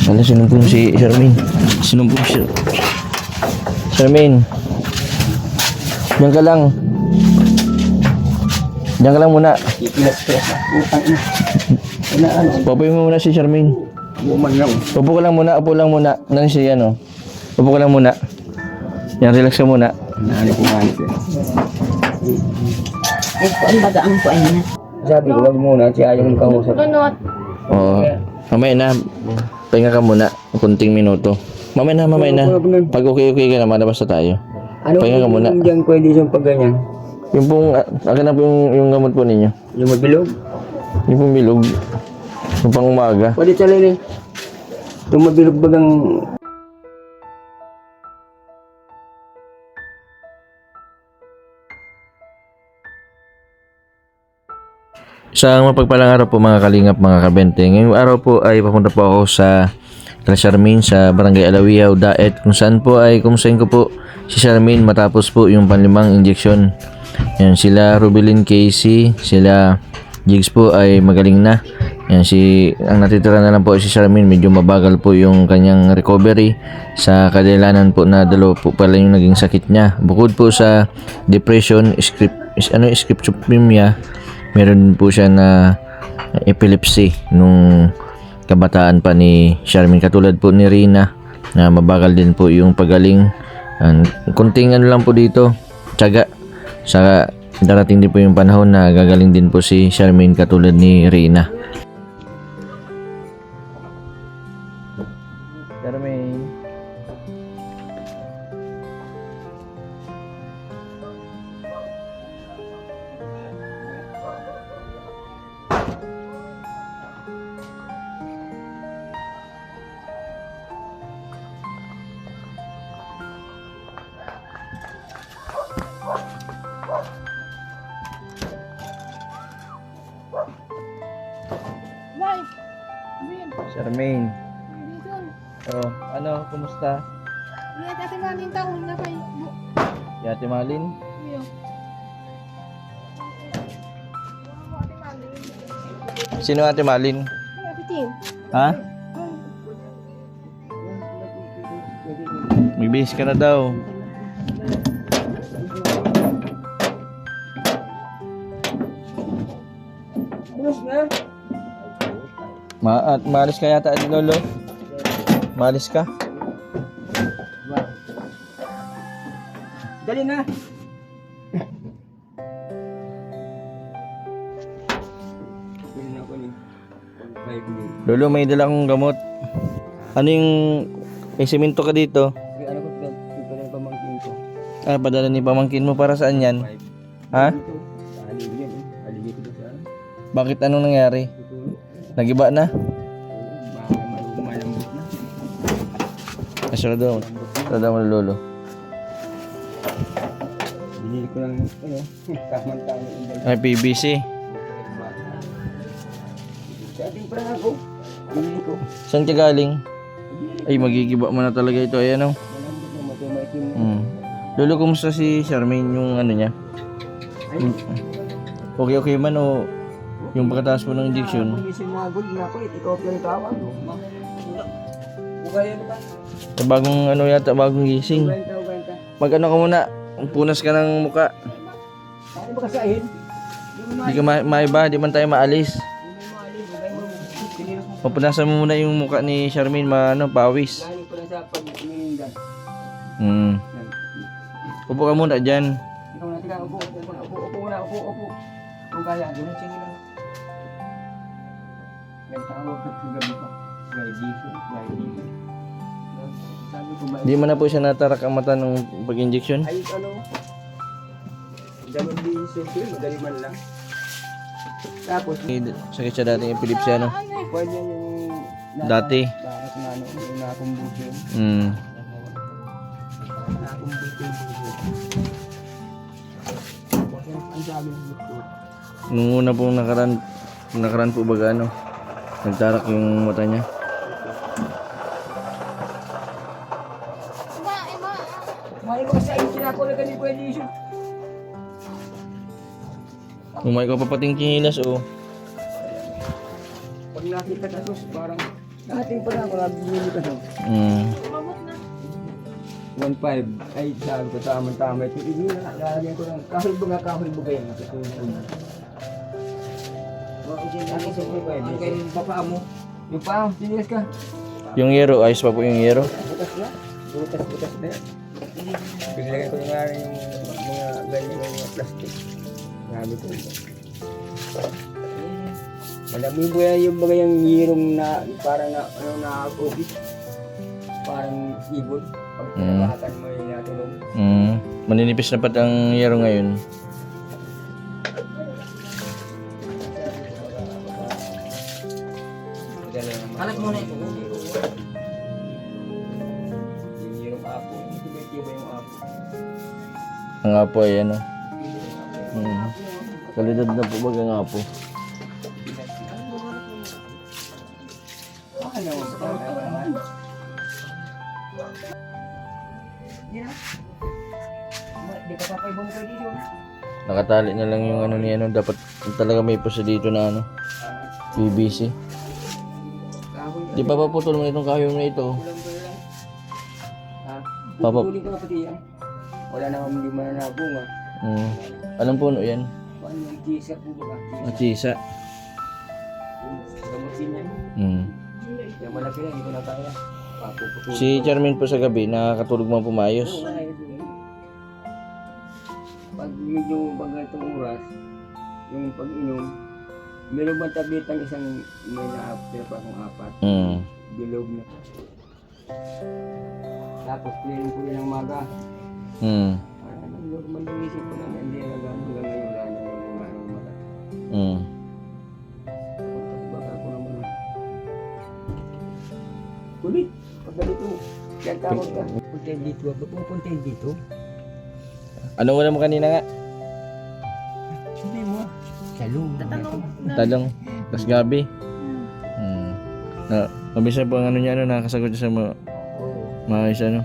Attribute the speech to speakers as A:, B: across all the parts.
A: Wala, sinumpong si Charmaine. Sinumpong si Charmaine. Diyan ka lang. Diyan ka lang muna.
B: Ipilas-pilas na. Utang ina. Ano?
A: Papoy mo muna si Charmaine.
B: Buman lang.
A: Upo ka lang muna, upo lang muna. Nang siya yan, oh. Upo ka lang muna. Yan, relax ka muna.
B: Naano ko nga ito.
C: Ang baga ang kuan na.
B: Sabi ko, wag muna. Siya ayaw ng kausap.
C: Lunot.
A: Oo. Mamaya na. Pahinga ka muna. Kunting minuto. Mamaya na. Pag okay ka na, malabas na tayo.
B: Ano
A: Pahinga ka muna.
B: yung dyan condition pag ganyan?
A: Yung pong, akin na po yung gamot po ninyo.
B: Yung mabilog?
A: Yung pong bilog. Yung pang umaga.
B: Pwede talin eh. Yung mabilog bagang...
A: Isang mapagpalang araw po mga kalingap, mga kabente. Ngayong araw po ay papunta po ako sa Charmaine sa Barangay Alawiao, Daet, kung saan po ay kumustahin ko po si Charmaine matapos po yung panlimang injection. Yan, sila Rubilin Casey, sila Jigs po ay magaling na. Yan, ang natitira na lang po si Charmaine, medyo mabagal po yung kanyang recovery sa kadahilanan po na dalawa po pala yung naging sakit niya. Bukod po sa depression, schizophrenia, meron po siya na epilepsy nung kabataan pa ni Charmaine, katulad po ni Rina na mabagal din po yung pagaling. Kunting ano lang po dito, tiyaga. Sa darating din po yung panahon na gagaling din po si Charmaine katulad ni Rina. Charmaine.
C: Nay. Bin.
A: Charmaine.
C: Dito.
A: Oh, ano, kumusta?
C: Iya kasi maling taon na kay.
A: Yate Malin?
C: Iyo.
A: Sino Ate Malin?
C: Iya pitin.
A: Ha? May base ka na daw.
B: Pulos na?
A: Maalis ka yata, Lolo? Maalis ka?
B: Dali na. Dali na ako ni. 5 minutes.
A: Lolo, may dala akong gamot. Ano yung... May semento ka dito?
B: Ano ko pala yung pamangkin ko?
A: Padala ni pamangkin mo, para saan yan?
B: 5.
A: Ha?
B: Sa alig yan eh. Alig ko sa ano.
A: Bakit, anong nangyari?
B: Tutulog.
A: Nagiba na?
B: Baka malambot na.
A: Sarado mo, Lolo.
B: Binili ko lang ano. Kamantang yung
A: Ay, PVC.
B: sa ating parang ako. Binili ko.
A: Saan ka galing? Ay, magigiba mo na talaga ito. Ayan, oh.
B: Malambot na matumaitim.
A: Lolo, kumusta si Charmaine yung ano niya? Okay man o yung pagkataas mo ng injection?
B: Kung isinagod na ako, ikaw pa yung tawag. Bukaya na ba?
A: Bagong ano yata, bagong gising.
B: Benta.
A: Mag ano ka muna, punas ka ng muka.
B: Ano ba kasahin?
A: Di ka maiba, di man tayo maalis. Papunasan mo muna yung muka ni Charmaine, pawis.
B: Lalo ko lang sa pag-inindan.
A: Upo ka muna dyan.
B: Ikaw na, tika, upo muna. Kung kaya, gano'n siya nila. Nagtawag ka kagabi pa. Guy Dizon. Sabi ko,
A: Di man na po siya natarak ang mata ng pag-injection.
B: ay ano, Guy Dizon ko, madali man lang. Tapos,
A: Sakit siya dati yung epilepsy, ano?
B: pwede yung
A: Dati.
B: Bakit na ano, yung nakumbusyon. Nakumbusyon. Ang sabi ng gusto.
A: Nung una pong nakaraan po baga ano, nagtarak yung mata niya.
B: May mga sa inyo na ako na ganito pwede yun.
A: Umay ka pa pating kinilas, oh.
B: Pag nakita ka sus, parang Ating pa na ako nabili ka no.
C: Umabot na.
B: 1.5. Ay, sabi ko tama-tama. Ito, hindi na lalagyan ko ng kahul ba yan? Ano sa mga ano kayo yung papa mo? Yung paa, sinilas ka.
A: Yung yero, ayos pa po yung yero.
B: Butas na. Butas na yan. Pinilagay ko nga yung mga ganyan yung plastic. Grabe ko ito. Malami po yan yung mga yung yirong na parang na, ano na office. Parang ibon. Pag pinabakan mo yung natulog.
A: Maninipis na pat ang yero ngayon.
B: Kalat mo na ito. Yung yirong apo. Hindi ba yung apo?
A: Ang apo ay ano. Kalidad na po baga ang apo.
B: Ano mo sa Di ka papaybong ka dito.
A: Nakatali na lang yung ano ni ano. Dapat talaga may pusa dito na ano. PVC.
B: Kahoy.
A: Di pa paputol mo itong kahoy na ito.
B: Kulang. Ha?
A: Papa-
B: Puputulin ko na pati yan. Wala na kami hindi man na nabunga.
A: Anong puno yan?
B: Paano yung tisa po ba?
A: Atisa.
B: Gamutin yan. Yung malaki na, hindi ko na kaya. Papuputulin.
A: Si Charmin po sa gabi, nakakatulog mo pumayos.
B: Oo, ayos yun. Pag medyo bagatong oras, yung pag-inom, meron bang tabletang isang may na-after pa akong 4. Bilog na. Tapos clearing ko rin ang maga. Normal yung isip ko lang, hindi na gano'n hanggang ngayon wala na yung maga. Baka ko naman. Kulit, pag ganito, yan tawag ka. Puntayin dito, wag mo puntayin dito.
A: Ano wala mo kanina nga?
B: Hindi mo. Salong.
A: Talong. Tas gabi. Mabisa po ang ano niya, ano, nakakasagot siya sa mga ano.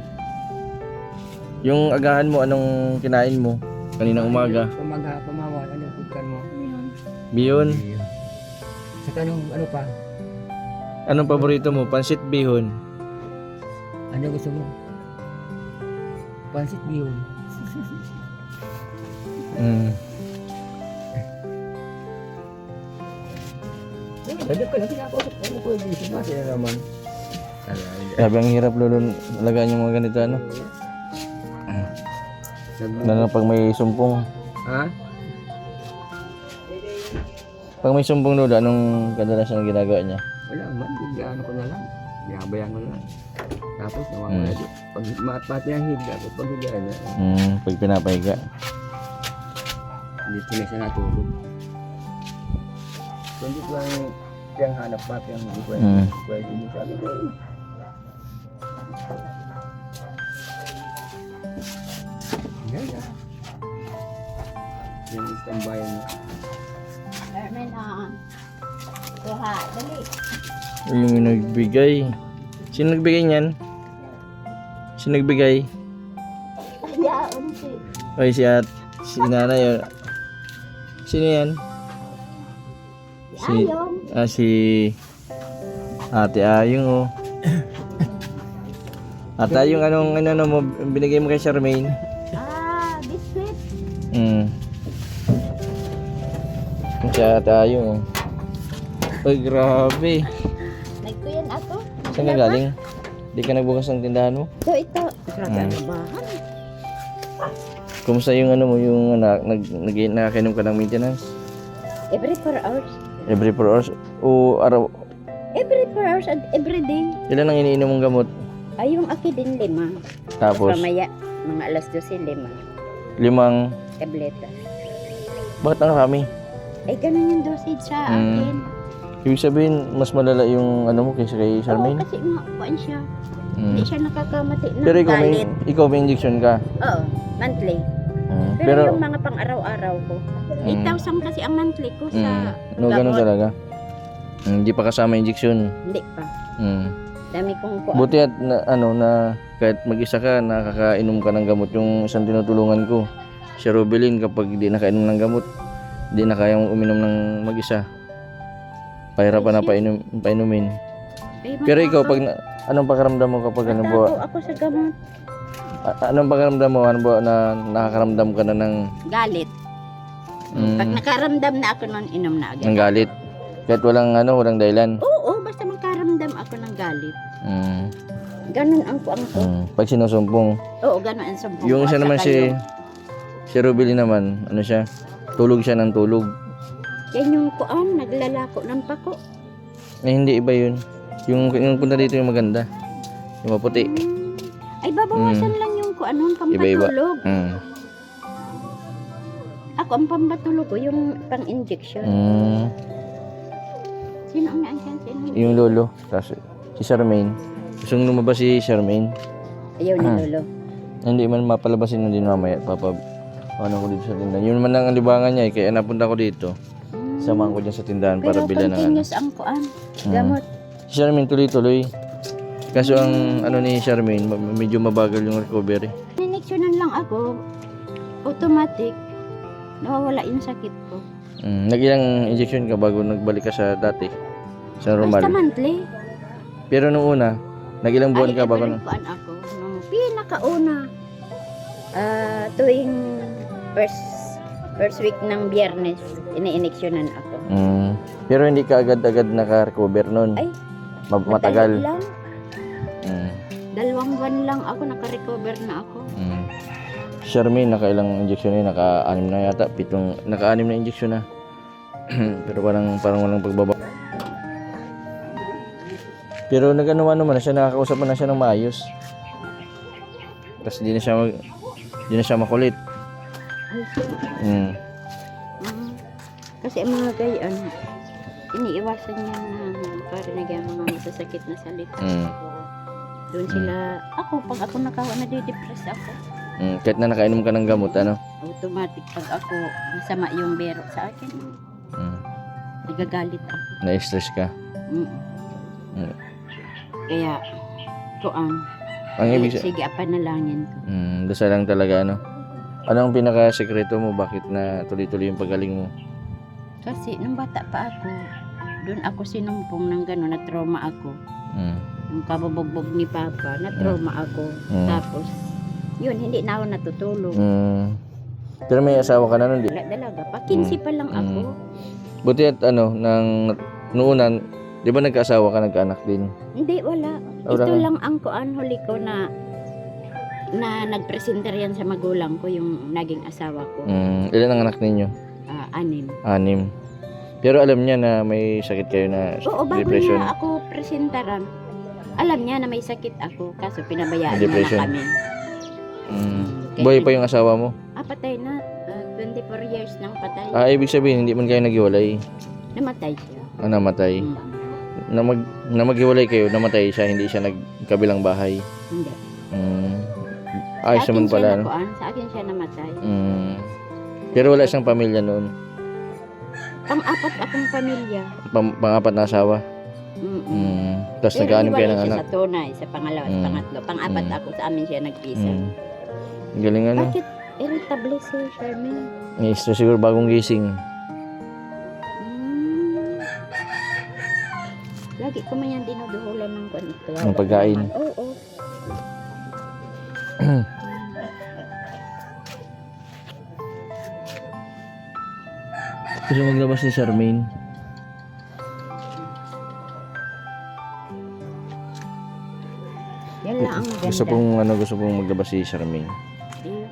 A: Yung agahan mo, anong kinain mo? Kanina umaga.
B: Pamawal, ano pagkan mo?
A: Bihon.
B: Sa tanong, ano pa?
A: Anong paborito mo? Pansit bihon.
B: Ano gusto mo? Pansit bihon. Dadap ka na pinapasok. Ano ko yung bisip? Masaya naman.
A: Sabi ang hirap lolo alagaan yung mga ganito ano. Lalo pag may sumpong.
B: Ha?
A: Pag may sumpong lolo, anong kadalasan ang ginagawa niya?
B: Wala man. Bigyan ko na lang. Binabayaan ko na lang. Tapos nawawala din. Pag pati ang higa ko, pag higa na.
A: Pag pinapahiga.
B: Dito na siya natulog. So hindi ko lang yung hanap pati ang hindi ko pwede mo sabi ko. Gaya. Yung istambayan mo.
C: Carmen, kuha, dali.
A: Yung nagbigay. Sino nagbigay niyan? Sino nagbigay?
C: Yaon si.
A: Ay si nanay yun. Sino yan?
C: Ayong.
A: Si Ate Ayong oh. Ate Ayong ano mo binigay mo kay Charmaine?
C: Biscuit.
A: Si Ate Ayong oh. Ay grabe.
C: Nagkuyan ako.
A: Saan ka galing? Di ka nagbukas ng tindahan mo?
C: So ito. Trabahan.
A: Kumusta yung ano mo yung nakakainom ka ng maintenance?
C: Every 4 hours.
A: Every 4 hours o araw?
C: Every 4 hours and every day.
A: Ilan ang iniinom mong gamot?
C: Ay, yung aki din 5.
A: Tapos
C: Mamaya, mga alas 12, 5.
A: 5.
C: Tableta.
A: Bakit ang rami?
C: Ay, ganun yung dosage sa akin.
A: Ibig sabihin mas malala yung ano mo kaysa kay
C: Oo,
A: Charmaine?
C: kasi kuan siya. Hindi siya nakakamati ng
A: Pero
C: galit.
A: ikaw may injection ka?
C: Oo, monthly. Pero,
A: Pero
C: yung mga pang araw-araw ko. 8,000 kasi ang monthly ko sa
A: no, ganun
C: gamot.
A: talaga. Hindi pa kasama injection.
C: Hindi pa. Dami kong kuan.
A: Buti at na kahit mag-isa ka nakakainom ka ng gamot. Yung isang tinutulungan ko si Robelin, kapag hindi nakainom ng gamot hindi na kayang uminom ng mag-isa. Pahirapan na painumin. Pero ikaw, anong pakiramdam mo kapag ano po?
C: Matago ako sa gamot.
A: Anong pakiramdam mo? Ano ba na nakakaramdam ka na ng
C: Galit. Pag nakaramdam na ako nun, inom na agad.
A: ng galit? Kahit walang dahilan.
C: Oo, basta makaramdam ako ng galit.
A: Mm.
C: Ganun ang kuang ko.
A: Pag sinusumpong.
C: Oo, ganun ang sumpong
A: Yung
C: ko.
A: isa
C: At
A: naman
C: saka yung-
A: si Rubili naman, ano siya? Tulog siya ng tulog.
C: Yan yung kuan, naglalako ng pako.
A: Hindi iba yun. Yung punta dito yung maganda. Yung maputi.
C: Ay, babawasan lang yung kuan, yung
A: Iba-iba.
C: pampatulog.
A: Mm.
C: Ako, ang pampatulog ko, yung pang-injection.
A: Mm.
C: Sino ang naandyan? Sino?
A: Yung lolo. Tapos si Charmaine. Gusto nung lumabas si Charmaine.
C: Ayaw na lolo.
A: Hindi man mapalabasin na din mamaya. Ano ko dito sa tindahan. Yun man ang libangan niya. Kaya napunta ko dito. Samahan ko dyan sa tindahan para
C: Pero
A: bilan ng ano.
C: continuous ang kuan. Gamot.
A: Si Charmaine tuloy-tuloy. Kaso ang ano ni Charmaine, medyo mabagal yung recovery.
C: Nineksyonan lang ako. Automatic. Nawawala yung sakit ko.
A: Nag-ilang injection ka bago nagbalik ka sa dati? Sa
C: Basta
A: normal?
C: monthly.
A: Pero nung una, nag-ilang buwan ka bago
C: Ay, kuan ako. Nung pinakauna. Tuwing first week ng Biyernes, ini-ineksyonan ako.
A: Pero hindi ka agad-agad naka-recover nun?
C: Ay,
A: Matagal?
C: lang.
A: Mm.
C: 2 buwan lang ako, naka-recover na ako.
A: Charmaine, nakailang injection na, naka-6 na yata, naka-6 na injection na. Pero parang walang pagbaba. Pero nag-ano naman na siya, nakakausap mo na siya ng maayos. Tapos di na siya makulit.
C: Kasi ang mga gayon, iniiwasan niya na parinig ang mga masasakit na salita. Doon sila, pag ako nadidepress ako.
A: Kahit na nakainom ka ng gamot, ano?
C: Automatic pag ako masama yung bero sa akin, nagagalit ako.
A: Na-stress ka.
C: Kaya,
A: Ang ibig
C: sige, panalangin ko.
A: dasal lang talaga, ano? Ano ang pinaka-sekreto mo? Bakit na tuloy-tuloy yung pagaling mo?
C: Kasi nung bata pa ako, doon ako sinumpong ng gano'n, na-trauma ako. Yung kababogbog ni Papa, na-trauma ako. Tapos, yun, hindi na ako natutulog.
A: Pero may asawa ka na nun, di?
C: Wala talaga, pa 15 pa lang ako.
A: Buti at noong una, di ba nagkaasawa ka, nagkaanak din?
C: Hindi, wala.
A: Wala
C: Ito
A: ka?
C: lang ang huli ko na nagpresenter yan sa magulang ko, yung naging asawa ko.
A: Ilan ang anak ninyo?
C: 6.
A: 6. Pero alam niya na may sakit kayo na
C: Oo, bago
A: depression.
C: niya ako presentaran, alam niya na may sakit ako, kaso pinabayaan
A: Depression.
C: niya na kami.
A: Buhay pa yung asawa mo?
C: Patay na. 24 years nang patay.
A: Ibig sabihin, hindi man kayo naghiwalay.
C: Namatay siya.
A: Namatay. Na maghiwalay kayo, namatay siya, hindi siya nagkabilang bahay.
C: Hindi.
A: Ayos naman pala, no?
C: Sa akin siya namatay.
A: Pero wala siyang pamilya noon.
C: Pang-apat akong pamilya.
A: Pang-apat na asawa. Tapos
C: Pero
A: nag-aanim kayo ng
C: hiwalay siya
A: anak.
C: sa tunay, sa pangalawa, sa pangatlo. Pang-apat ako, sa amin siya nagpisa.
A: Galing, ano?
C: Bakit irritable si Charmaine?
A: Stress siguro bagong gising.
C: Lagi ko man yan dinuduhulan ng ganito.
A: Ng pagkain.
C: Oo.
A: Gusto maglabas ni Charmaine.
C: Yan lang ang ganda.
A: Gusto pong maglabas si Charmaine.
C: Eh,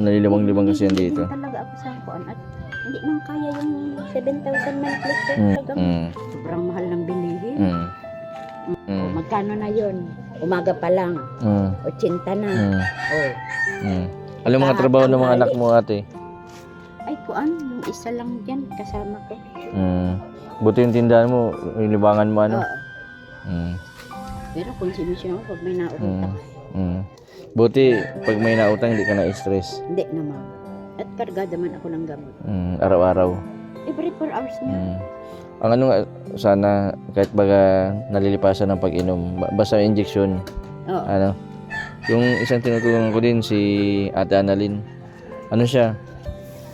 A: Nalilibang-libang kasi yan dito.
C: Hindi talaga ako sa kuan at hindi man kaya yung 7,000 monthly sir. Sobrang mahal ng bilihin. O, magkano na yun? Umaga pa lang. 80 na.
A: Alam mga trabaho ng mga anak mo, ate?
C: Ay, kuan, yung isa lang dyan, kasama ko.
A: Buti yung tindahan mo, yung libangan mo, ano?
C: Oo. Pero konsumisyon ako pag may nautang.
A: Buti, pag may nautang, hindi ka na-stress.
C: Hindi naman. At kargada man ako ng gamot.
A: Araw-araw.
C: Every 4 hours na.
A: Ang ano nga, sana, kahit baga nalilipasan ng pag-inom, basta injection,
C: Oo.
A: ano? Yung isang tinutulungan ko din, si Ate Annalyn. Ano siya?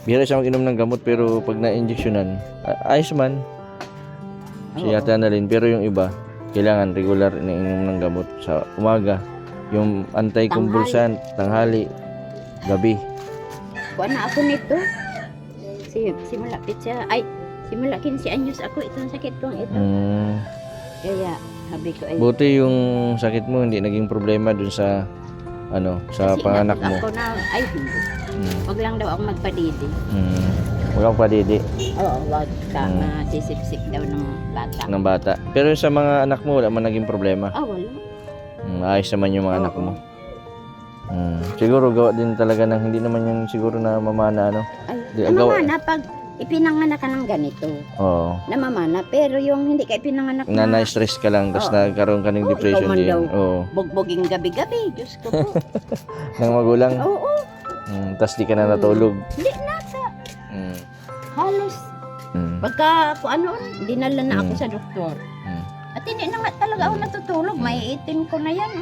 A: Bihira siya mag-inom ng gamot, pero pag na-injectionan, ayos man. Si
C: Oo.
A: Ate Annalyn, pero yung iba, kailangan regular na inom ng gamot sa umaga. Yung anti-convulsant, tanghali, gabi.
C: Kuha na ako nito. Simula pitsa, simula 15 anyos ako, itong sakit kong ito. Kaya, sabi ko ay...
A: Buti yung sakit mo hindi naging problema dun sa sa
C: kasi
A: panganak mo.
C: ako na, ay hindi. Wag lang daw ako magpadidi.
A: Huwag kang padidi
C: Oo, wag ka masisipsip daw ng bata.
A: ng bata. Pero sa mga anak mo wala man naging problema.
C: Wala.
A: Ayos naman yung mga anak mo. Siguro gawa din talaga ng hindi naman yan siguro na mamana
C: Ay, namamana pag ipinanganak ka ng ganito.
A: Oo.
C: Namamana, pero yung hindi ka ipinanganak
A: Na-stress ka lang tapos nagkaroon ka ng depression
C: ikaw man
A: din.
C: daw.
A: Oo.
C: Bugboging gabi-gabi, Diyos ko po.
A: Ng magulang.
C: Oo,
A: Tapos di ka na natulog.
C: hindi nasa.
A: Mm.
C: Halos, pagka dinala na ako sa doktor. At hindi na nga talaga ako natutulog, may 18 ko na yan.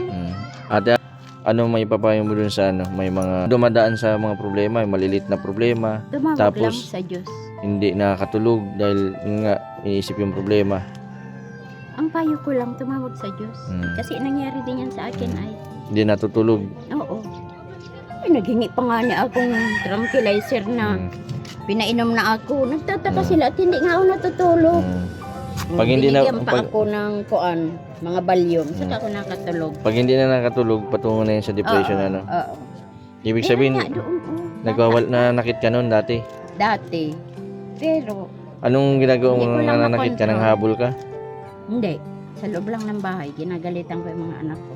A: Ate, ano may papayo mo dun sa may mga dumadaan sa mga problema, may malilit na problema,
C: Tumawag
A: Tapos,
C: lang sa Diyos.
A: hindi nakakatulog dahil yun nga iniisip yung problema.
C: Ang payo ko lang, tumawag sa Diyos. Kasi nangyari din yan sa akin ay,
A: Hindi natutulog.
C: oo. Ay, naghingi pa nga niya akong tranquilizer na pinainom na ako. Nagtataka sila at hindi nga ako natutulog.
A: Pag hindi na-
C: Binigyan pa
A: pag-
C: ako ng mga balyom, saka ako nakatulog.
A: Pag hindi na nakatulog, patungo na yun sa depression.
C: Oo.
A: Ibig
C: Pero
A: sabihin,
C: nga doon,
A: nanakit ka noon dati.
C: dati. Pero,
A: Anong ginagawa mo
C: Hindi ko
A: nung
C: lang
A: nanakit ka? Nang
C: makontrol.
A: habol ka?
C: hindi. Sa loob lang ng bahay, ginagalitan ko yung mga anak ko.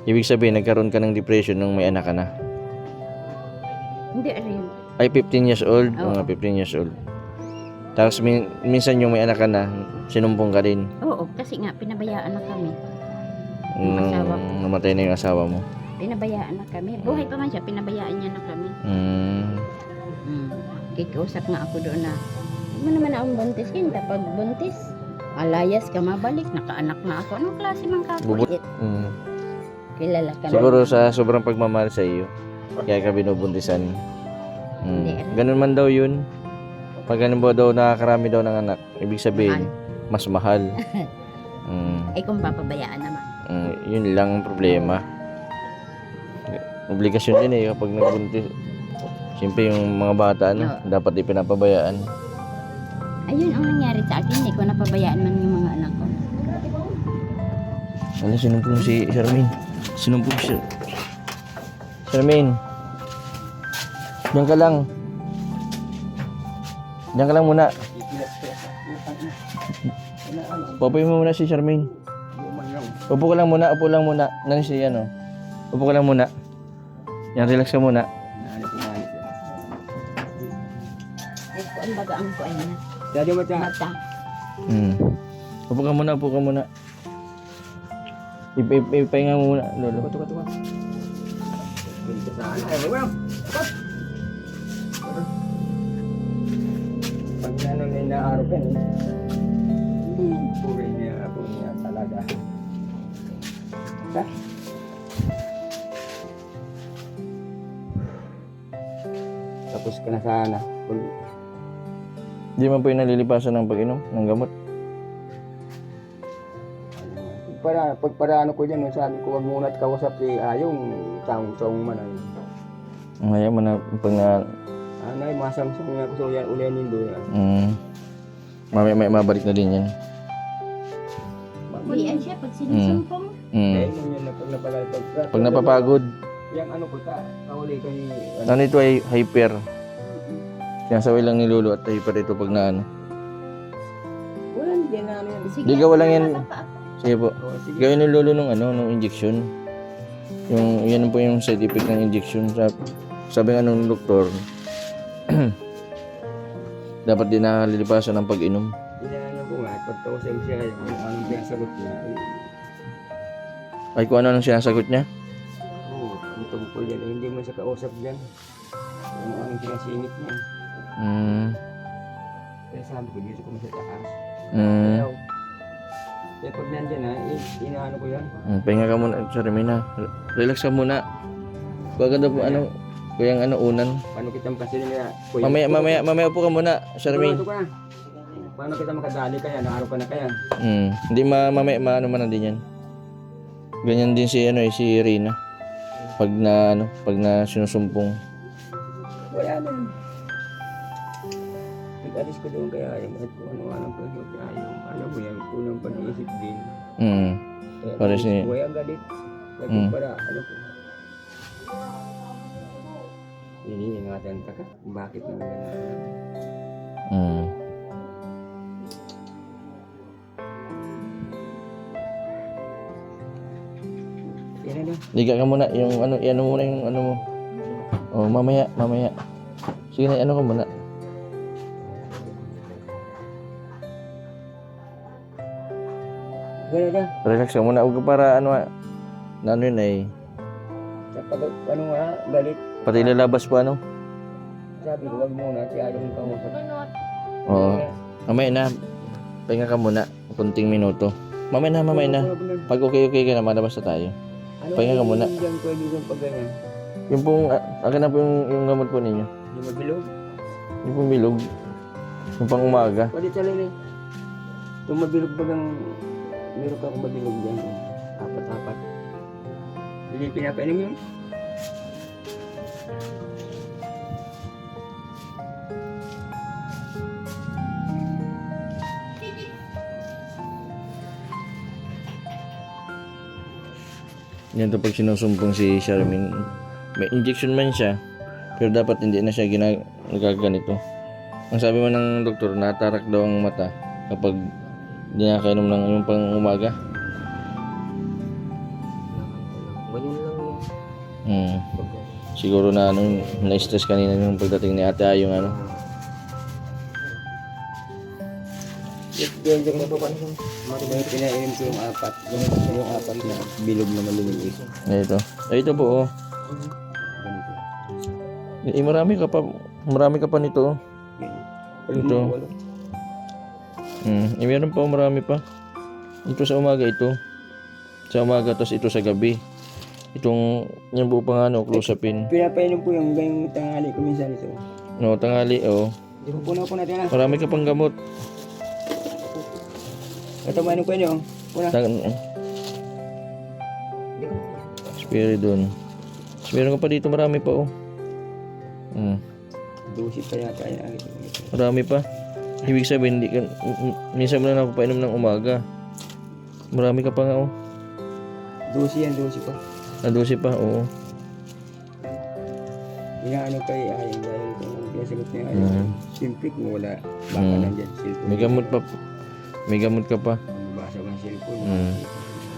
A: Ibig sabihin, nagkaroon ka ng depression nung may anak ka na.
C: Hindi rin.
A: Ay, 15 years old?
C: Oo.
A: Mga 15 years old. Tapos minsan yung may anak ka na, sinumpong ka din.
C: Oo, kasi nga, pinabayaan na kami.
A: Nung
C: asawa ko.
A: namatay na yung asawa mo.
C: Pinabayaan na kami. Buhay pa man siya, pinabayaan niya na kami. Kikausap nga ako doon na, hindi mo naman akong buntisin. Kapag buntis, alayas ka mabalik, nakaanak na ako. Anong klase mang kakulit? Kilala ka
A: Siguro sa sobrang pagmamahal sa iyo, kaya ka binubuntisan.
C: Hindi.
A: Ganun man daw yun. Pag ganun ba daw nakakarami daw ng anak, ibig sabihin, mas mahal.
C: Ay kung papabayaan naman.
A: Yun lang ang problema. Obligasyon din kapag nagbuntis. Siyempre yung mga bata dapat di pinapabayaan.
C: Ayun ang nangyari sa akin. Hindi ko napabayaan man yung mga anak ko.
A: Ano, sinumpong si Charmaine? Sinumpong siya. Charmaine. Diyan ka lang. Diyan ka lang muna. Papayin mo muna si Charmaine. Upo ka lang muna, upo lang muna. Nani siya yan, Upo ka lang muna. Yan, relax ka muna.
C: Ito ang bagaan ko ay na.
B: Daddy mo ta.
C: Mata.
A: Upo ka muna, upo ka muna. Ipahinga mo muna, lolo.
B: Tuka. Ganito sana. Ay, wala. Pag inaaraw ka puri niya ako niya talaga. Tapos ka na sana.
A: Hindi man po yung nalilipasan ng pag-inom ng gamot.
B: Pagpara ano ko dyan, sabi ko wag muna at kausap si Ayong taong man.
A: Ngayon mo na pag na...
B: Ay, masamsam nga ko sa ulenin doon.
A: Mamaya mabalik na din yan.
C: Kulian siya pag sinusumpong.
B: Eh, yun na pag napalapag.
A: Pag napapagod,
B: Yang ano ko ta, kauli kay...
A: ano ito ay hyper. Sinasaway lang ni Lolo at hyper ito pag na ano.
B: Wala din na ano yan.
C: Sige,
A: Di ka walang yan.
C: wala pa ako.
A: Sige po.
B: Oh, sige.
A: Gawin ni Lolo nung nung injection. Yan po yung side effect ng injection. Sabi nga nung doktor, dapat din nalilipasan ng pag-inom.
B: Inaano ko nga, pagkausap siya, kung anong pinasagot niya.
A: Ay kung ano ang sinasagot niya.
B: Oo, ang tungkol yan. Hindi mo siya kausap dyan. Kung anong sinasingit niya. Kaya sabi ko, dito ko sa taas. Ayaw. Kaya pag nandyan ha, inaano ko yan.
A: Pahinga ka muna, Charmaine. Relax ka muna. Huwag ka daw po unan.
B: Paano kitang pasilin niya?
A: Mamaya upo ka muna, Charmaine.
B: Ito ka na. paano kita makadali kaya? Naaraw ka na kaya?
A: Hindi mamaya maano man na din yan. Ganyan din si ano si Rina. Pag na sinusumpong.
B: Wala na. Nag-alis ko doon kaya yung at kung ano-anong pagod niya yung alam mo yan, unang pag-iisip din. Kaya
A: Para si-
B: Kuya galit. Para ano ko. Iniingatan ka. Bakit naman ganun? Yan na.
A: Liga ka muna yung ano muna yung ano mo. Oh, mamaya. Sige na, ano ka muna.
B: Ganun na.
A: Relax ka muna. Huwag ka para na ano yun ay.
B: Sa pag ano nga, galit.
A: Pati lalabas pa ano.
B: Sabi ko, wag muna. Si ayaw mong kausap.
A: Oo. Mamaya na. Pahinga ka muna. Kunting minuto. Mamaya na. Pag okay ka na, malabas na tayo. Pahinga ka muna.
B: Ano yung pwede yung pag ganyan?
A: Yung pong, akin na po yung gamot po ninyo.
B: Yung mabilog?
A: Yung pong bilog. Yung pang umaga.
B: Pwede talaga eh. Yung mabilog bagang, meron ka akong mabilog dyan. Apat-apat. Hindi pinapainom yun?
A: Yan to pag sinusumpong si Charmaine. May injection man siya. Pero dapat hindi na siya nagaganito. Ang sabi man ng doktor, natarak daw ang mata kapag hindi nakainom ng yung pang umaga.
B: Ganyan lang yun.
A: Siguro na na-stress kanina yung pagdating ni Ate Ayong ano.
B: Ganyan mo pa paano? May pinainom ko yung apat. Yung apat na bilog na maliliit.
A: Ito. Ito po oh.
B: Ganito.
A: Marami ka pa nito oh. Ito. Meron pa marami pa. Ito sa umaga ito. Sa umaga tapos ito sa gabi. Itong yung buo pang close-upin.
B: Pinapainom ko yung ganyang tanghali ko minsan ito.
A: No, tanghali oh.
B: Di ko puno po natin na.
A: Marami ka pang gamot.
B: Ito mainom ko yun. Puna.
A: Spiridon. Meron ka pa dito, marami pa oh.
B: Dusit pa yata yan.
A: Marami pa. Ibig sabihin, hindi ka, minsan mo na napapainom ng umaga. Marami ka pa nga oh.
B: Dusi yan, dusi pa.
A: 12 pa, oo.
B: Inaano kay Ayong dahil kung pinasagot niya Ayong. Simple kung wala. Baka nandyan cellphone.
A: May gamot pa. May gamot ka pa.
B: Basa ng cellphone.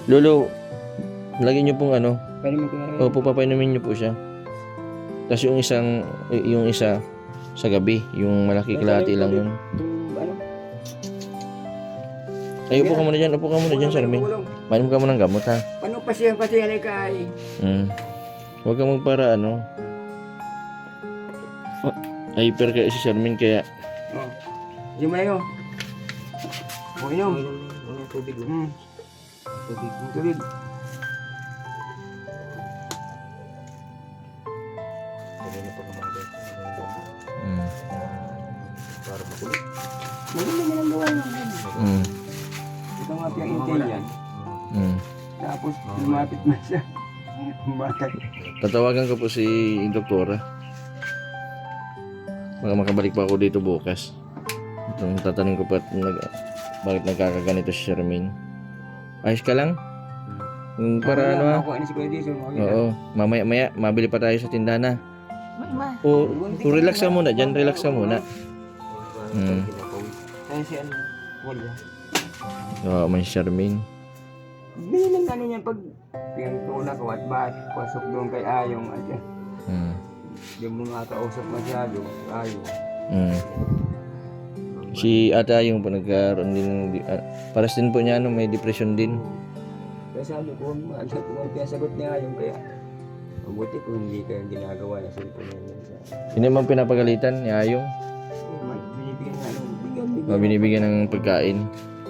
A: Lolo, lagyan niyo pong ano.
B: Painumin ko na rin.
A: Opo, papainumin niyo po siya. Tapos yung isa sa gabi, yung malaki kalahati lang yun.
B: Ano?
A: Ay, upo ka muna dyan, Charmaine. Mainom ka muna ng gamot, ha?
B: Paano pa siya pati yan kay?
A: Huwag ka magpara, ano. Hyper kaya si Charmaine, kaya.
B: Oh. Hindi mo na yun. O, inom. Tubig. Tubig. Magaling na lang gawa yun. Ito nga piyang intay yan. Tapos lumapit na siya. Umatag.
A: Tatawagan ko po si doktora. Baka makabalik pa ako dito bukas. Itong tatanong ko pa bakit nagkakaganito si Charmaine. Ayos ka lang? Para ano ha?
B: Ako ano si Kuya Dizon.
A: Oo. Mamaya mabili pa tayo sa tindahan ha. O relax ka muna dyan. Relax ka muna.
B: Kaya si ano? Wala.
A: Oo, may Charmaine.
B: Bili ng ano niya pag pinagtuna ko at ba't pasok doon kay Ayong at yung mga kausap masyado, Ayong.
A: Si Ate Ayong po nagkaroon din paras din po niya may depression din.
B: Kaya sabi ko, ano kung pinasagot niya Ayong kaya mabuti kung hindi ka ginagawa na cellphone niya.
A: Hindi man pinapagalitan ni Ayong.
B: Binibigyan na
A: Binibigyan ng pagkain.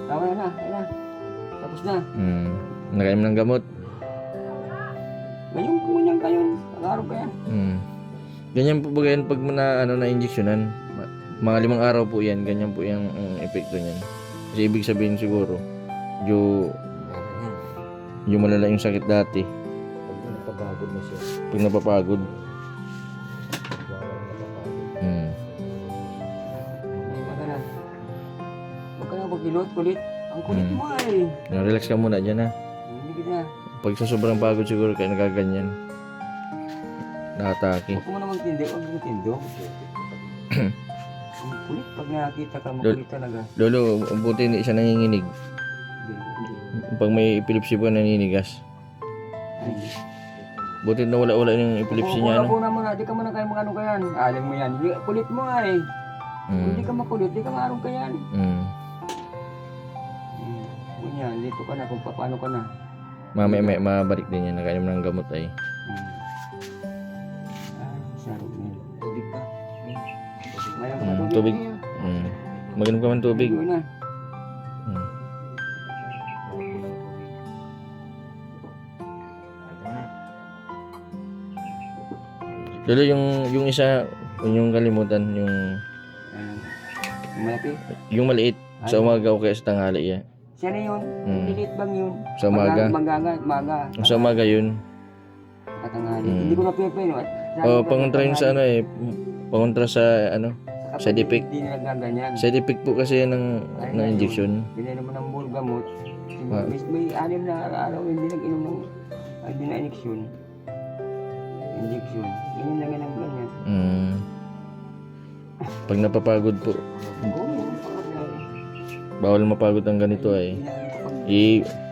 B: Tama na. Tapos na.
A: Nakainom ng gamot.
B: Ngayon kunyang kayo. Pag-araw kaya.
A: Ganyan po ba ganyan pag na injeksyonan? Mga 5 araw po yan, ganyan po yung epekto niyan. Kasi ibig sabihin siguro, yung malala yung sakit dati.
B: Pag napapagod na siya.
A: Pag napapagod.
B: Huwag ka na magilot, kulit. Ang kulit mo ay.
A: Relax ka muna dyan ha.
B: Hindi kita.
A: Pag sa sobrang pagod siguro kaya nagaganyan. Nakatake.
B: Huwag mo na magtindi, huwag mo tindo. Ang kulit, pag nakakita ka, makulit talaga.
A: Lolo, buti hindi siya nanginginig.
B: Hindi.
A: Pag may epilepsy po naninigas.
B: Ay.
A: Buti na wala yung epilepsy niya, no?
B: Kuna mo na, di ka mo na kayo mag-ano ka yan. Alam mo yan, kulit mo ay. Kung di ka makulit, di ka marong ka yan. Ganyan, dito ka na kung paano ka na.
A: Mamaya mabalik din yan, nakainom ng gamot ay.
B: Ay, sarap niya. Tubig ka. Mayroon ka na
A: Tubig. Maganom ka man tubig.
B: Tubig na.
A: Lolo, yung isa, yung kalimutan,
B: Malaki.
A: yung maliit, sa umaga o kaya sa tanghali yan.
B: Siya na yun. Lilit bang yun?
A: Sa umaga.
B: Maga.
A: Sa umaga yun.
B: Katanghali. Hindi ko na pepe.
A: Pangontra yun sa ano eh, pangontra sa ano, side effect.
B: Hindi nila gaganyan.
A: Side effect po kasi yan ng injection.
B: Binili mo ng bulgamot. May 6 na araw hindi nag-inom ng hindi na injection. Ganyan lang yan ang ganyan.
A: Pag napapagod po, bawal mapagod ang ganito ay.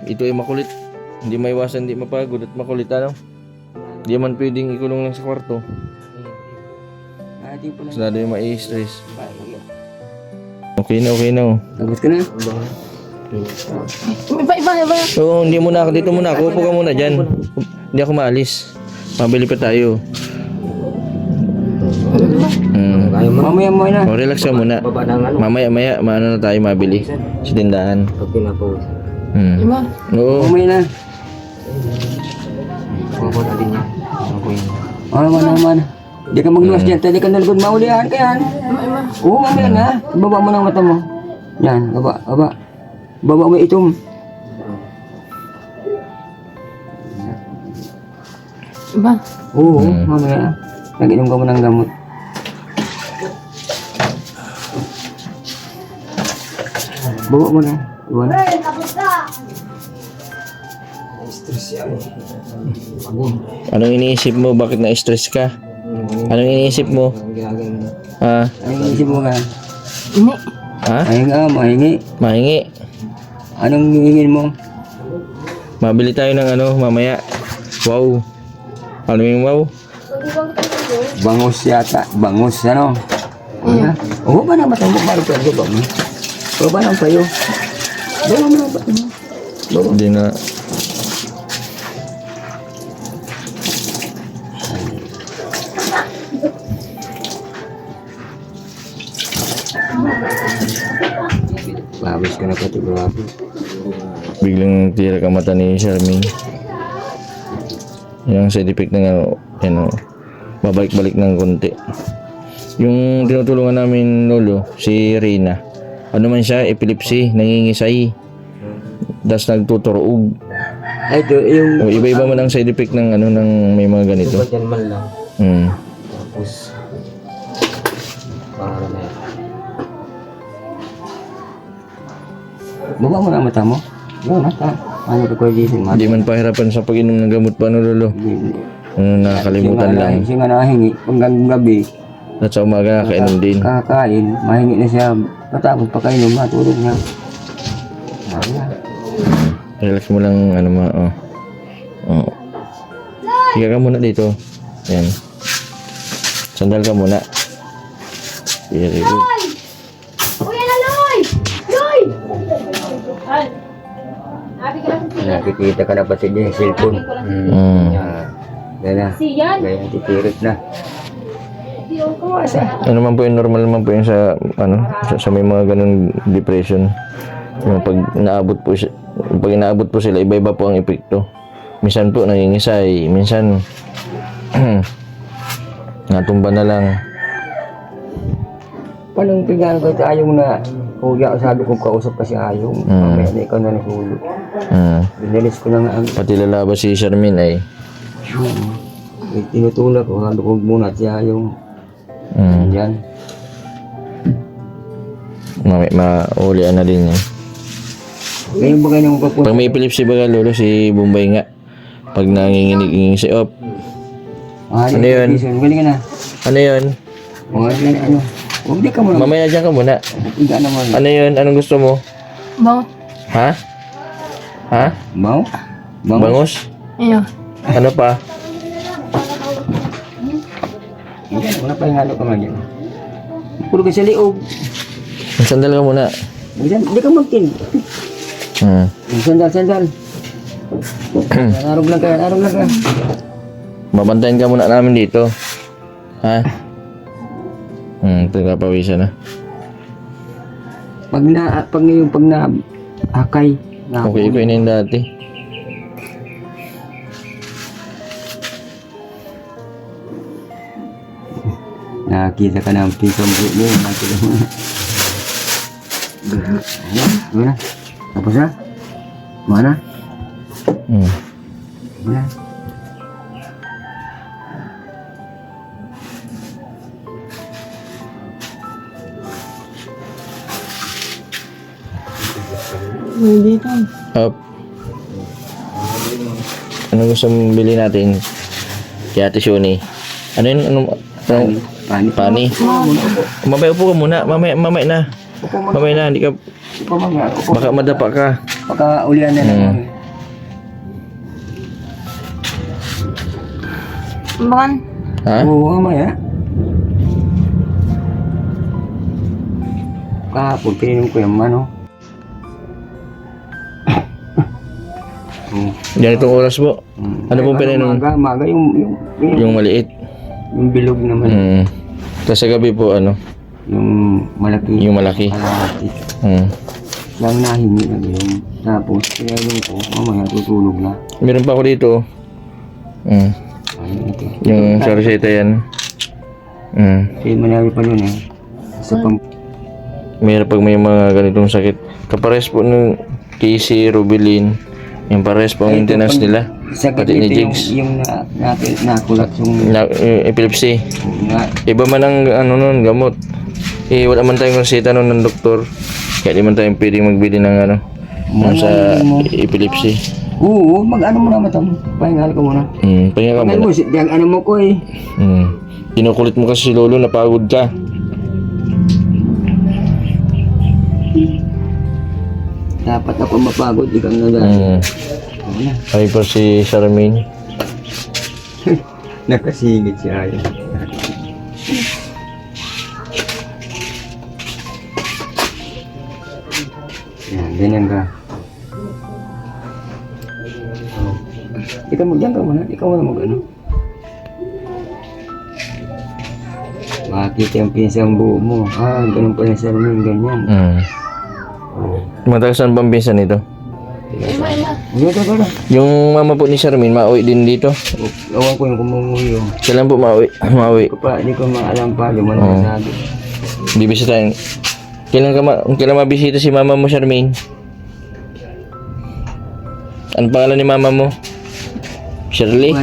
A: Ito ay makulit. Hindi maiwasan, hindi mapagod at makulit ano. Hindi man pwedeng ikulong lang sa kwarto. Sanado yung ma-stress. Okay na.
B: Tapos ka na?
C: Iba.
A: Oo, hindi muna ako. Dito muna ako. Upo ka muna dyan. Hindi ako maalis. Pabili pa tayo.
B: Mamaya mo na.
A: Relax ka muna. Mamaya, maano na tayo mabili sa tindahan.
B: Pag pinapawis.
A: Oo.
B: Mamaya na. Naman. Di ka magluwas dyan. Tadi ka nalagod. Maulihan ka yan. Oo, mamaya na. Baba mo ng mata mo. Yan, baba. Baba mo itom.
C: Ba?
B: Oo, mamaya. Nag-inom ka mo ng gamot. Baba mo na. Iwan. Stress yan.
A: Anong iniisip mo? Bakit na-stress ka? Anong iniisip mo? Ha?
B: Anong iniisip mo ka?
C: Ini.
A: Ha?
B: Mahingi.
A: Mahingi.
B: Anong hihingin mo?
A: Mabili tayo ng ano mamaya. Wow. Ano yung wow?
B: Bangus yata. Bangus, ano? Oo ba na matambok baru ka? Baba mo. Baba lang tayo. Baba mo. Baba.
A: Hindi na.
B: Babis ka na pati grabe.
A: Biglang tira ka mata ni Charmaine. Yung side effect ng ano, babalik-balik ng konti. Yung tinutulungan namin lolo, si Rina. Ano man siya, epilepsy, nangingisay. Das nagtuturuog.
B: Ay, yung...
A: Iba-iba man ang side effect ng ano ng may mga ganito.
B: Yan man lang. Tapos... Para na yan. Baba mo na mata mo. Yun, ha? Ano ka ko dito?
A: Hindi man pahirapan sa pag-inom ng gamot pa ano lolo. Nakakalimutan lang.
B: Siya nga nahingi. Hanggang gabi.
A: At sa umaga nakainom din.
B: Kakain. Mahingi na siya. Patapos pakainom. Matulog na.
A: Relax mo lang ano ma. Higa ka muna dito. Yan. Sandal ka muna. Very good.
B: Nakikita ka na pa siya yung cellphone. Gaya titirik na.
A: Ano man po yung normal naman po yung sa ano sa may mga ganung depression. Yung pag inaabot po sila, iba-iba po ang epekto. Minsan po nangingisay, minsan natumba na lang.
B: Paano pinagano ko ito ayaw na kuya, sabi kong kausap kasi ayaw. Mamaya na ikaw na nasulo. Binalis ko na nga ang
A: Pati lalabas si Charmaine ay.
B: tinutulak ko. Sabi ko muna at siya ayaw. Yan.
A: Maulian na din yan.
B: Ngayon ba kayo nang papunta?
A: Pag may epilepsy baga lolo si Bombay nga. Pag nanginginig si Op. Ano yun?
B: Galing ka na.
A: Ano yun?
B: Ano? Huwag di ka muna.
A: Mamaya dyan ka muna.
B: Higa naman.
A: Ano yun? Anong gusto mo?
D: Bango.
A: Ha? Ha?
B: Mau?
A: Bangus?
D: Iyo.
A: Ano pa?
B: Higa na. Wala pa yung halo ka man yan. Puro ka sa liog.
A: Sandal ka muna.
B: Hindi ka magtin. Sandal. Arog lang ka.
A: Babantayan ka muna namin dito. Ha? Pagkapawisan na.
B: Pag na akay.
A: Okay ko yun yung dati.
B: Nakakita ka ng pisong buo mo. Nakakita mo. Mana? Tapos na? Mana? Mana?
D: Dito.
A: Up. Ano gusto mong bili natin? Kaya Ate Shoni. Ano yun? Pani? Mamaya upo ka muna. Mamaya na. Mamaya na. Hindi ka... Baka madapa ka.
B: Baka ulian na naman.
D: Bakan.
A: Ha?
B: Oo, mamaya. Kahapon, pininom ko yung mano.
A: Yan itong oras po. Ano pong pininom?
B: Maga,
A: Yung maliit.
B: yung bilog naman.
A: Tapos sa gabi po ano?
B: Yung malaki.
A: Yung malaki.
B: Kalahati. Lang nahingi na yun. Tapos, kaya ko, mamaya tutulog na.
A: Meron pa ako dito.
B: Ayun, ito.
A: Yung sa reseta yan.
B: Kaya manami pa yun eh. Sa pang...
A: Mayroon pag may mga ganitong sakit. Kapares po ng Casey, Rubilin. Yung pares po ang maintenance nila.
B: Sakit
A: Pati ni
B: ito
A: Jigs.
B: yung nakulat yung...
A: Epilepsy.
B: Na,
A: Iba man ang ano nun, gamot. Wala man tayong reseta nun ng doktor. Kaya di man tayong pwedeng magbili ng ano. Sa epilepsy.
B: Oo, mag-ano mo naman tam. Pahingal ka muna.
A: Pahinga ka
B: Pahingal
A: muna.
B: mo, yung ano mo ko eh.
A: Kinukulit mo kasi si Lolo, napagod ka.
B: Dapat ako mapagod, di kang nagano.
A: Ay pa si Charmaine.
B: Nakasingit siya yun. Yan, ganyan ka. Ikaw mo, diyan ka muna. Ikaw muna mag-ano. Makikita yung pinsang buo mo. Ganun pala sa rin, ganyan.
A: Matagal saan bang pinsan nito?
B: Ito.
A: Yung mama po ni Charmaine, mauwi din dito.
B: Awan ko yung kumunguyo yun.
A: Kailan po mauwi?
B: Hindi ko maalam pa, yung masasabi.
A: Bibisitahin. Kailan mabisita si mama mo, Charmaine? Ano pangalan ni mama mo? Shirley?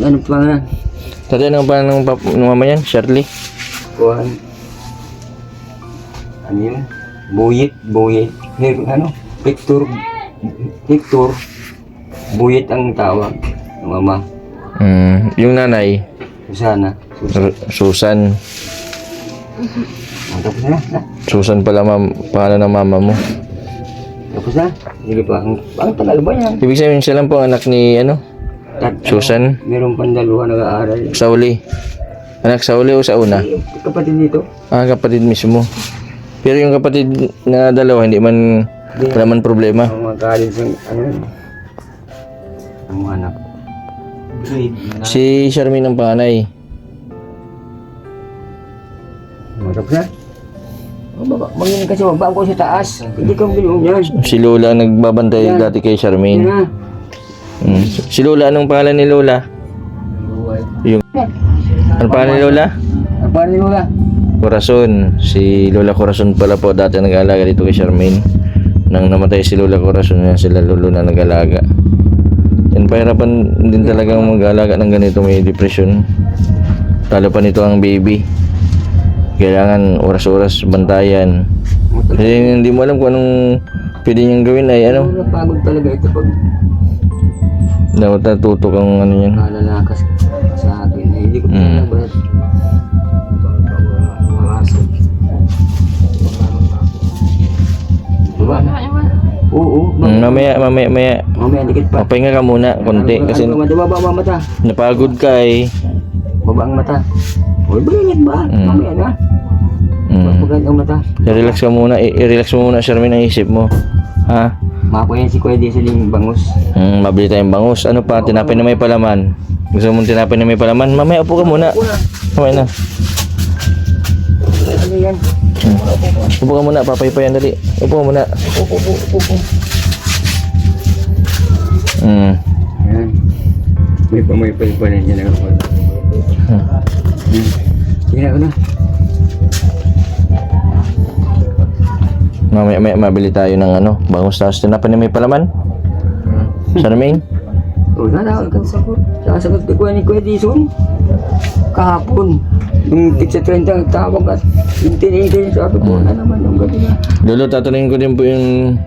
B: Ano pa nga?
A: Tatay, ano pangalan ng mama yan? Shirley?
B: Kuhan. Ano yun? Buyit. Ano? Victor. Buyit ang tawag ng mama.
A: Yung nanay?
B: Susana.
A: Susan.
B: Tapos na.
A: Susan pala pangalan ng mama mo.
B: Tapos na. Sige pa. Ang tagal ba yan?
A: Ibig sabihin siya lang po ang anak ni Susan?
B: Meron pang dalawa nag-aaral.
A: Sauli. Anak Sauli o sa una?
B: Kapatid dito.
A: Kapatid mismo. Pero yung kapatid na dalawa, hindi man wala man problema.
B: Ang mga college ng ano yun. Ang mga anak.
A: Si Charmaine ang panganay.
B: Tapos na. Mangin kasi magbang ko sa taas. Hindi ka bilong yan.
A: Si Lola ang nagbabantay dati kay Charmaine. Si Lola, anong pangalan ni Lola? Yung... Ano pangalan ni Lola?
B: Ang pangalan ni Lola?
A: Corazon. Si Lola Corazon pala po dati nag-aalaga dito kay Charmaine. Nang namatay si Lola Corazon, yan sila lolo na nag-aalaga. Yan, pahirapan din talagang mag-aalaga ng ganito, may depression. Talo pa nito ang baby. Kailangan oras-oras bantayan. Kasi hindi mo alam kung anong pwede niyang gawin ay ano.
B: Napagod talaga ito pag
A: Dapat natutok ang ano yan.
B: malalakas sa akin. Eh, hindi ko alam ba. Diba? Oo.
A: Mamaya
B: Mamaya, dikit pa.
A: mapahinga ka muna konti kasi
B: Baba ang mata.
A: napagod ka eh.
B: Baba ang mata. Uy, bagay ba? Mamaya na. Bagay ang mata.
A: I-relax ka muna, i-relax mo muna Charmaine ang isip mo. Ha?
B: Mako yan si Kuya Diesel yung bangus.
A: Mabili tayong bangus. Ano pa? Tinapay na may palaman. Gusto mong tinapay na may palaman? Mamaya upo ka muna. Mamaya na.
B: Ano yan?
A: Upo ka muna, papaypayan dali. Upo ka muna.
B: Upo.
A: Mm.
B: Yan. May pa rin yan ako. Tingnan ko na.
A: Mamaya mabili tayo ng ano, bangus tapos tinapay na may palaman. Charmaine?
B: O, sasagot ko ni Kuya Dison. Kahapon. Yung tig sa 30 tawag at intin sabi ko, ano naman yung gabi na.
A: Lolo, tatanungin ko din po yung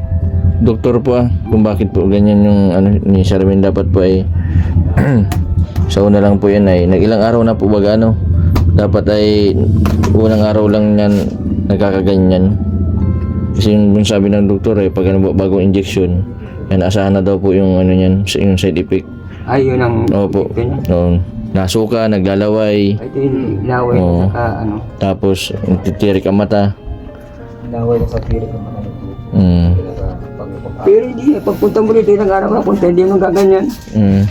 A: doktor po kung bakit po ganyan yung ano ni Charmaine dapat po ay sa una lang po yan ay nag-ilang araw na po baga ano. Dapat ay unang araw lang yan nagkakaganyan. Kasi yung sabi ng doktor ay pag ano, bagong injection, yan asahan na daw po yung ano niyan, yung side effect.
B: Ay, yun ang
A: Opo.
B: kanya.
A: No, nasuka, naglalaway.
B: Ay, ito yung laway
A: Oo.
B: saka ano.
A: Tapos titirik ang mata.
B: Laway sa pirik ng mga Pero hindi, pagpunta mo dito, ilang araw ka punta, hindi mo gaganyan.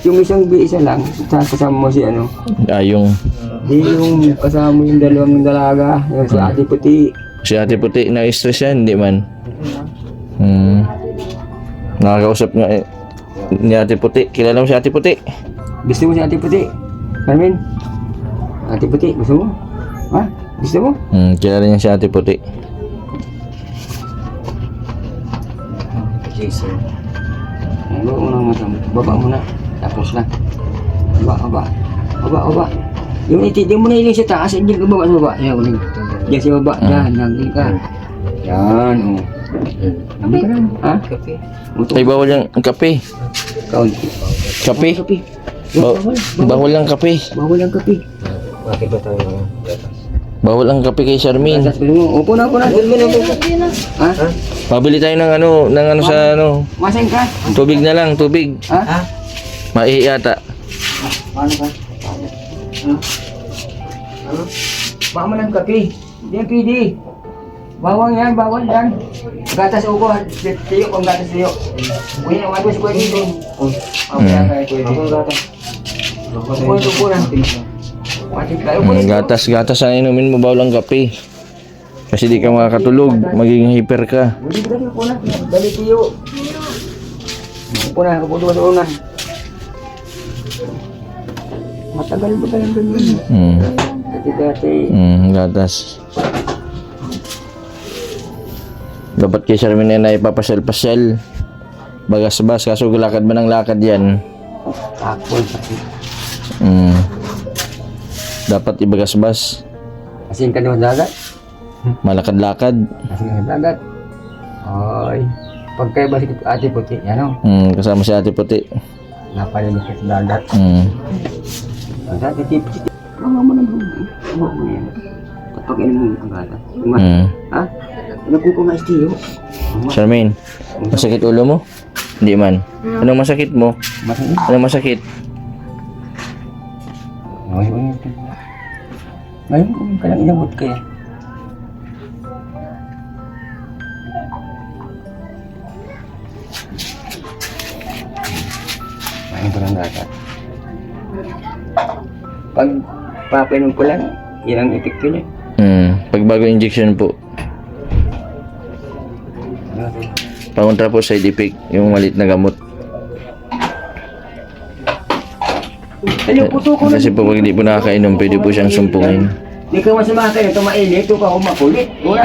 B: Yung isang isa lang, kasama mo si ano.
A: Yung
B: Di yung kasama mo yung dalawang dalaga, yung si Ate Puti.
A: si Ate Puti na-stress yan, hindi man. Nakakausap nga ni Ate Puti. Kilala mo si Ate Puti?
B: Gusto mo si Ate Puti? Carmen? Ate Puti, gusto mo? Ha? Gusto mo?
A: Kilala niya si Ate Puti.
B: Jason. Ano unang mata mo? Baba mo na. Tapos lang. Baba. Yung itindi mo na iling sa taas, hindi ka baba sa baba. Yan, uling. Diyan sa baba. Yan, naging ka. Yan, oh. Hindi ka lang. Ha? Kape.
A: Ay, bawal yung kape.
B: Kaunti.
A: Kape?
B: Kape.
A: Bawal ang kape.
B: Bawal ang kape.
A: Bawal ang kape kay Charmaine.
B: Gatas mo. Upo na. Ha?
A: Pabili tayo ng ano sa ano.
B: Maseng ka?
A: Tubig na lang, tubig.
B: Ha?
A: Maihi yata.
B: Paano ka? Baka mo ng kape. Hindi yan pwede. Bawal yan. Gatas uko. Tiyo kung gatas tiyo. Uy, ang agos ko dito. Ako gatas. Upo na. Matik tayo.
A: Gatas ang inumin mo, bawal ang kape. Kasi di ka makakatulog, magiging hyper ka.
B: Hindi ka upo na. Dali tiyo. Upo na. Upo doon na. Matagal ba ka lang ganyan? Dati.
A: Gatas. Dapat kay Charmaine na ipapasyal-pasyal. Bagas-bas, kaso lakad ba ng lakad yan?
B: Takol.
A: Dapat ibagas-bas.
B: Asin ka naman dagat?
A: Malakad-lakad.
B: Asin ka naman dagat? Oy. Pagkaya ba si Ate Puti? Yan o.
A: Kasama si Ate Puti.
B: Napalinis ka sa dagat. Ang dati Puti. Mga mo naman. Huwag mo yan. Kapag inom mo ang gata. Ha? Nagkuko nga istiyo.
A: Charmaine, masakit ulo mo? Hindi man. Anong masakit mo?
B: Masakit.
A: Anong masakit?
B: Ngayon ka lang inabot kaya. Mahin ko ng dagat. Pag papainom ko lang, yan ang epekto niya.
A: Pagbago injection po. Pangontra po side effect, yung malit na gamot.
B: Ano, puto ko na.
A: Kasi po pag hindi po nakakainom, pwede po siyang sumpungin.
B: Di ka masama kayo, ito mainit, ito ka makulit. Wala.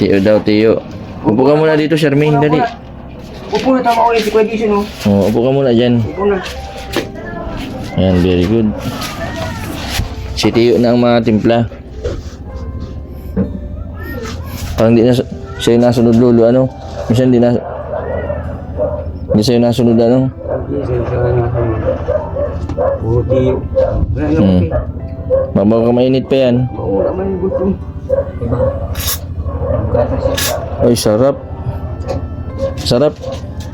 A: Tiyo daw, tiyo. Upo ka muna dito, Charmaine, dali.
B: Upo na tama ulit si Kuya Jason, oh.
A: Oh, upo ka muna dyan.
B: Upo na.
A: Ayan, very good. Si Tiyo na ang mga timpla. Parang di na siya yung nasunod lolo, ano? Minsan di na... Hindi siya yung nasunod, ano?
B: Jason, sa ano. Oh, Tiyo. Wala yung okay.
A: Mabaw ka mainit pa yan.
B: Wala man yung gusto. Diba? Gatas siya.
A: Ay, sarap. Sarap.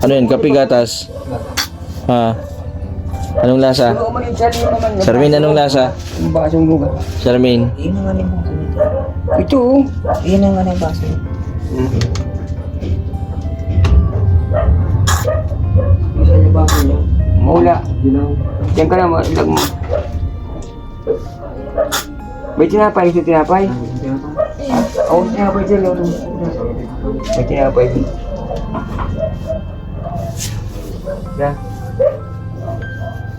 A: Ano yan, kape gatas? Ha? Anong lasa?
B: Ano man yung Charlie naman.
A: Charmaine, anong lasa?
B: Yung basong luga.
A: Charmaine.
B: Iyan ang anong baso nito. Ito, oh. Iyan ang anong baso. Isa yung baso niya. Maula. Diyan ka na, ilag mo. May tinapay, ito tinapay? Oo, tinapay dyan, lolo. May tinapay dyan. Yan.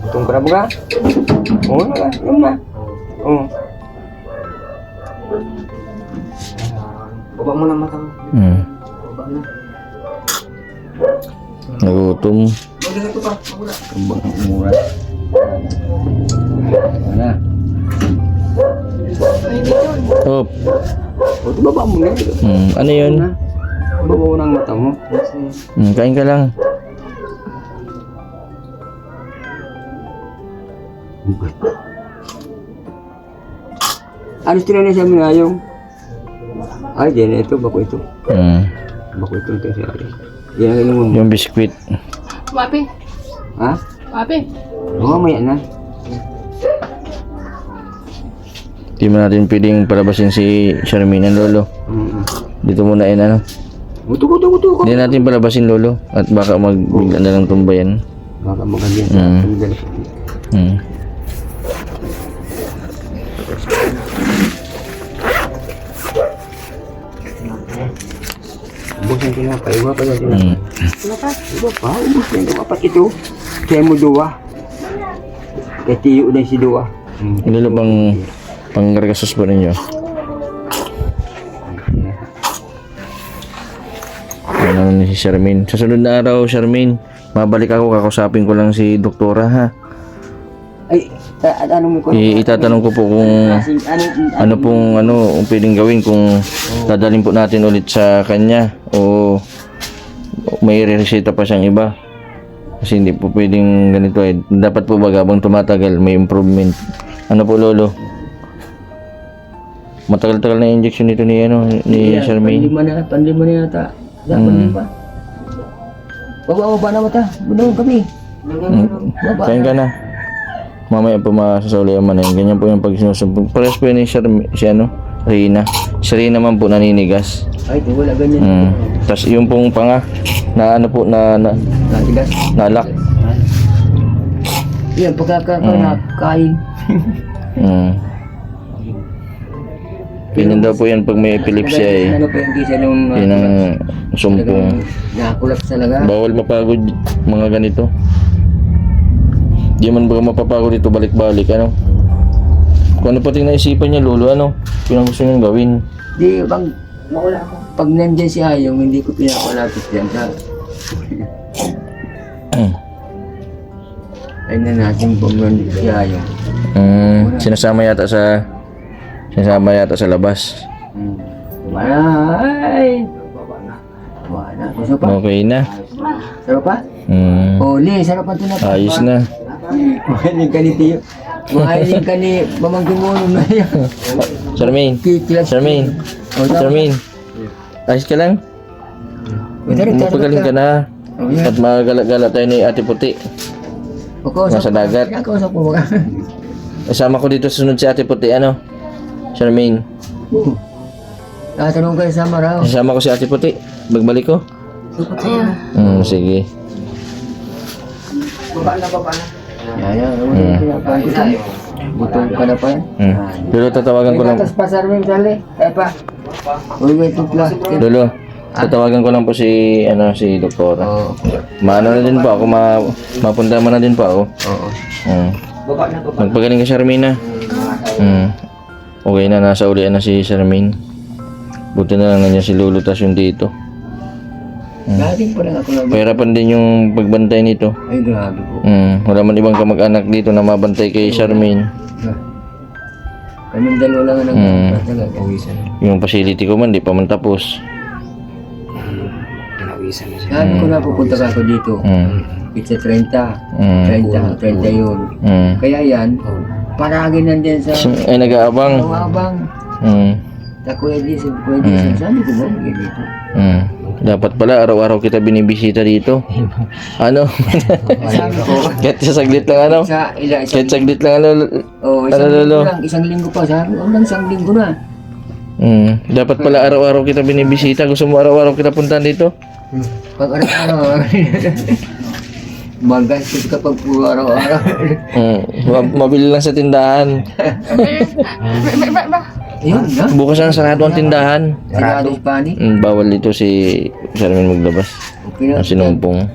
B: Itong karabo ka? Oo na, yun na. Oo. Baba mo na mata mo. Baba na.
A: Nagutom.
B: Maganda ito pa, magula. Kambang mura. Wala.
A: Hop.
B: O, ito baba mo na.
A: Ano yun?
B: Baba mo ng mata mo.
A: Kain ka lang.
B: Ano sila na siya minayong? Ay, diyan ito, bako ito. Bako ito siya. Yan ang inuman mo.
A: Yung biskwit.
D: Wapi.
B: Ha?
D: Wapi.
B: Oo, maya na.
A: Di mo natin pwedeng palabasin si Charmaine ang lolo. Dito muna yun, ano?
B: Uto.
A: Hindi natin palabasin lolo. At baka magbigla na lang tumbayan.
B: Baka maganda yan. Ubus yung tinapay, iba pa yung tinapay. Iba pa, ubus yung tinapay ito. Kaya mo duwa. Kaya tiyo na si duwa.
A: Lolo, panggargasos po ninyo. Ano ni si Charmaine. Sa sunod na araw, Charmaine, mabalik ako, kakusapin ko lang si doktora, ha?
B: Ay, ano mo ko?
A: Itatanong ko po kung ano pong ang pwedeng gawin, kung dadalhin po natin ulit sa kanya o may reseta pa siyang iba. Kasi hindi po pwedeng ganito eh. Dapat po baga habang tumatagal may improvement. Ano po lolo? Matagal-tagal na yung injection nito ni Charmaine.
B: Panlima na yata. Panlima. Baba na mata. Bunong kami.
A: Kain ka na. Mamaya po masasauli ang manin. Ganyan po yung pag sinusumpong. Parehas po yun si Rina. Si Rina man po naninigas.
B: Ay, wala ganyan.
A: Tapos yung pong panga na ano po
B: Natigas.
A: nalak.
B: Yan, pagkakain.
A: Ganyan daw po yan pag may epilepsya eh.
B: Ano pa yung gisa nung
A: Yan ang sumpong.
B: nakakulap talaga.
A: Bawal mapagod mga ganito. Di man ba mapapagod dito balik-balik, ano? Kung ano pati naisipan niya, lolo, ano? Pinang gusto niyang gawin.
B: Di, mawala ako. Pag nandyan si Ayong, hindi ko pinakalapit yan sa... Ay na natin kung nandyan si Ayong.
A: Sinasama yata sa labas.
B: Wala, ay! Wala, gusto pa?
A: Okay na.
B: Sarap pa? Oli, sarap ang tinapay.
A: Ayos na.
B: Mahiling ka ni Tiyo. Mahiling ka ni Mamang Tumulong na yan.
A: Charmaine. Charmaine. Charmaine. Ayos ka lang? Magpagaling ka na. At magala-gala tayo ni Ate Puti. Nasa dagat.
B: Kakausap ko ba?
A: Kasama ko dito sunod si Ate Puti, ano? Charmaine.
B: Tatanong kayo sa Maraw.
A: Kasama ko si Ate Puti. Bagbalik ko. Sige.
B: Baba na. Butong ka na pa yan.
A: Lolo, tatawagan ko lang.
B: Gatas pa, Sarmin, sali. Ay pa. Uy, wait, tutla.
A: Lolo, tatawagan ko lang po si doktora.
B: Oo.
A: Maano na din po ako, mapunta man na din po ako.
B: Oo.
A: Magpagaling ka, Charmaine, ha? Okay na, nasa ulian na si Charmaine. Buti na lang nandiyan si Lolo tas yung dito.
B: Dati pa lang ako na.
A: Pahirapan din yung pagbantay nito.
B: Ay, grabe po.
A: Wala man ibang kamag-anak dito na mabantay kay Charmaine.
B: Kaming dalawa lang ang nagpawisan.
A: Yung facility ko man, di pa man tapos.
B: Pinawisan na siya. Sabi ko na pupunta ka ako dito. Pizza 30. 30 yun. Kaya yan, paragin nandiyan sa
A: Ay, nag-aabang.
B: abang. Sa Kuya Jason, sabi ko ba dito?
A: Dapat pala araw-araw kita binibisita dito. Ano?
B: Sabi ko,
A: Kahit sa saglit lang ano? Kahit saglit lang ano?
B: isang linggo lang, isang linggo pa. Sabi ko, isang linggo na.
A: Dapat pala araw-araw kita binibisita. Gusto mo araw-araw kita puntahan dito?
B: Pag araw-araw, magastos ka pag puro araw-araw.
A: Mabili lang sa tindahan.
B: Ayun na.
A: Bukas ang sarado ang tindahan.
B: Sarado pa ni.
A: Bawal dito si Charmaine maglabas.
B: Okay na.
A: Ang sinumpong.